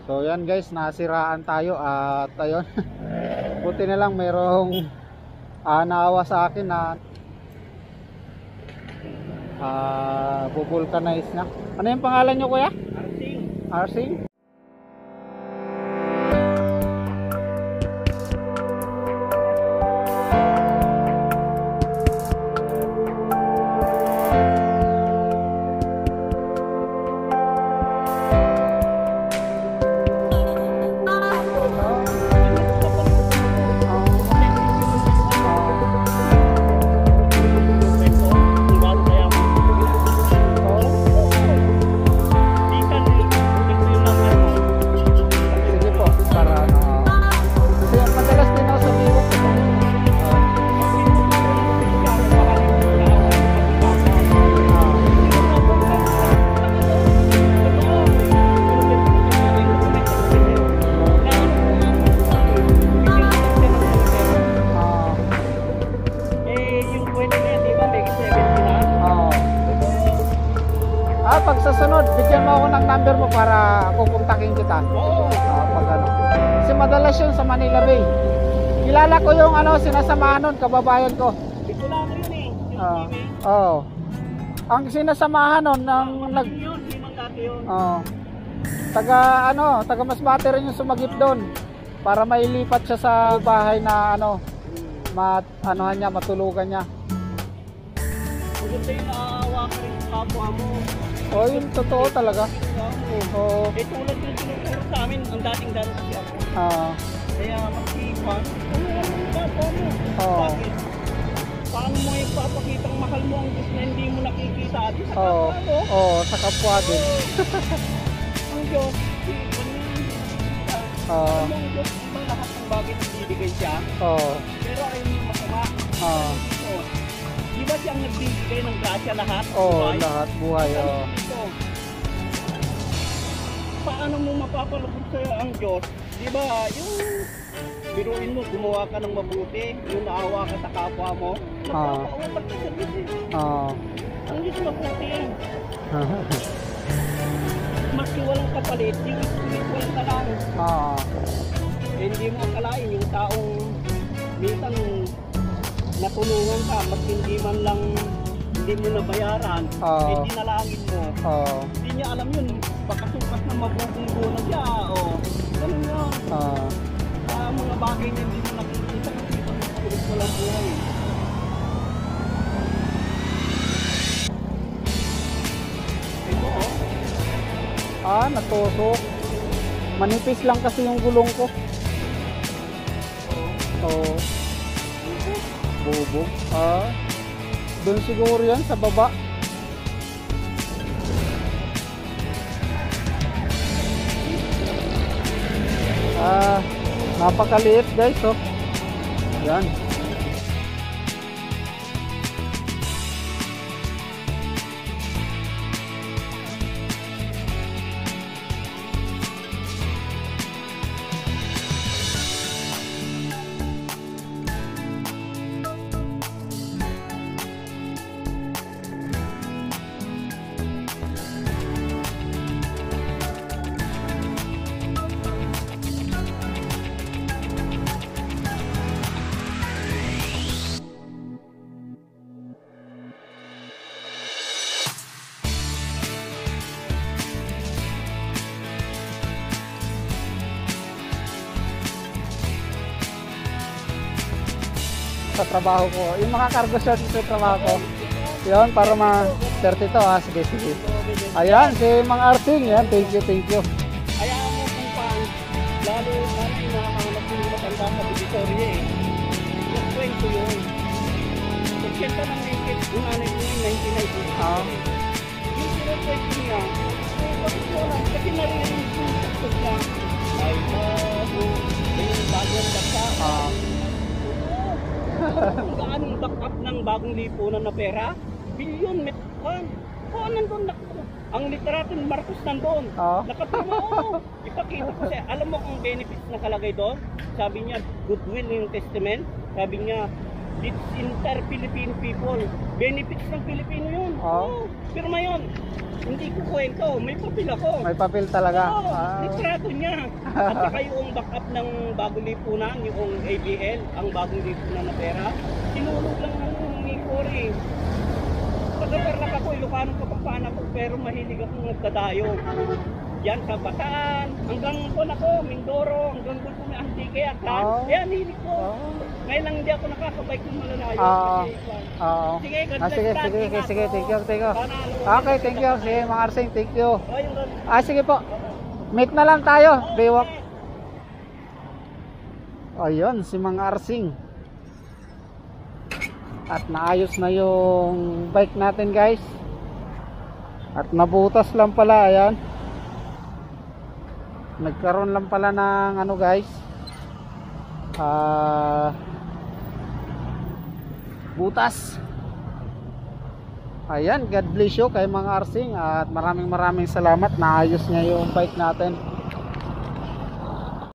So yan guys, nasiraan tayo at ayun. Buti na lang mayroong naawa sa akin na bubulkanize na. Ano yung pangalan nyo kuya? Arsing. Arsing? Pag sa sunod, bigyan mo ako ng number mo para kukontakin kita. Oo. Pag ano. Kasi madalas yun sa Manila Bay. Kilala ko yung sinasamahan nun, kababayan ko. Bicolano yun eh. Oo. Ang sinasamahan nun ng taga Masbate rin yung sumagip doon para mailipat siya sa bahay na matulugan niya. Kung sa'yo naawa ka rin sa kapwa mo. Oh, yun totoo talaga. Oo. Eh tulad yung tinuturo sa amin, ang dating-dating kasi ako. Kaya magsipan, ano yung kapwa mo? Bakit? Paano mo ipapakitang mahal mo ang Diyos na hindi mo nakikita atin sa kapwa mo? Oo, sa kapwa din. Ang Diyos, ang Diyos, ibang lahat ng bagay na bibigay siya. Pero ayaw mo masama. Di ba siyang nagbibigay ng grasya lahat? Lahat buhay. Paano mo mapapalubog sa'yo ang Diyos? Di ba yung biruin mo, gumawa ka ng mabuti, yung naawa ka sa kapwa mo, magpapautang ka sa Diyos eh. Ang Diyos mabuti yan. Maski walang kapalit, yung spiritual ka lang. Hindi mo akalain yung taong minsan natulungan ka, mas hindi man lang hindi mo nabayaran, hindi nalangin mo. Hindi niya alam yun, baka sukas na mabubunggo na siya. Ganun yun. Mga bagay na hindi mo nakikita kasi ito walang buhay. Ito natusok. Manipis lang kasi yung gulong ko. Bubog. Doon siguro yan sa baba. Napakaliit guys. Yan. Sa trabaho ko, yung mga cargo short sa trabaho ko, yun para ma-30 to sige. Ayan, si Mang Arsing, yan, thank you. Hayaan mo kung paan, lalo yung nakakanap yung matanda sa Divisoria eh. Yung kwento yun. Pagkenta ng 1990. Yung sinakwento niya, bakit ko lang, kasi narinig yung suksok na, ay yung bagong baksa. Kung saan yung back-up ng bagong lipunan na pera, bilyon, metkan. Nandun na. Ang literato ni Marcos nandun. Nakatama. Ipakita ko siya. Alam mo kung benefits na kalagay doon? Sabi niya, goodwill yung testament. Sabi niya, it's inter-Filipino people. Benefits ng Pilipino yun. Oh, Pero ngayon, hindi ko kwento, may papel ako. may papel talaga. Oo, Ah, litrato niya. At saka yung backup ng bagong lipunan, yung ABL, ang bagong lipunan na pera, sinulog lang ng Cory. Taga-Tarlac ako, Ilocano Kapampangan ako, pero mahilig akong nagdadayo. Yan sa Bataan, hanggang doon ako, Mindoro, hanggang doon ko may Antique, Aklan. Oh. Yan, hilig ko. oh. Ngayon lang hindi ako nakakabike ng malalayo. Ah. Kasi, Oo. sige, God Ah, bless sige, ka, sige, ingat. sige, thank you, thank you. Sana, Okay, thank you. Sige, mga Arsing, thank you. Oh, yung God. Ah, sige po. Meet na lang tayo, Baywalk. Ayun, si Mang Arsing. At naayos na yung bike natin, guys. At nabutas lang pala, ayan. Nagkaroon lang pala ng ano, guys. Butas. Ayan, God bless you kay Mang Arsing. At maraming salamat. Naayos niya yung bike natin.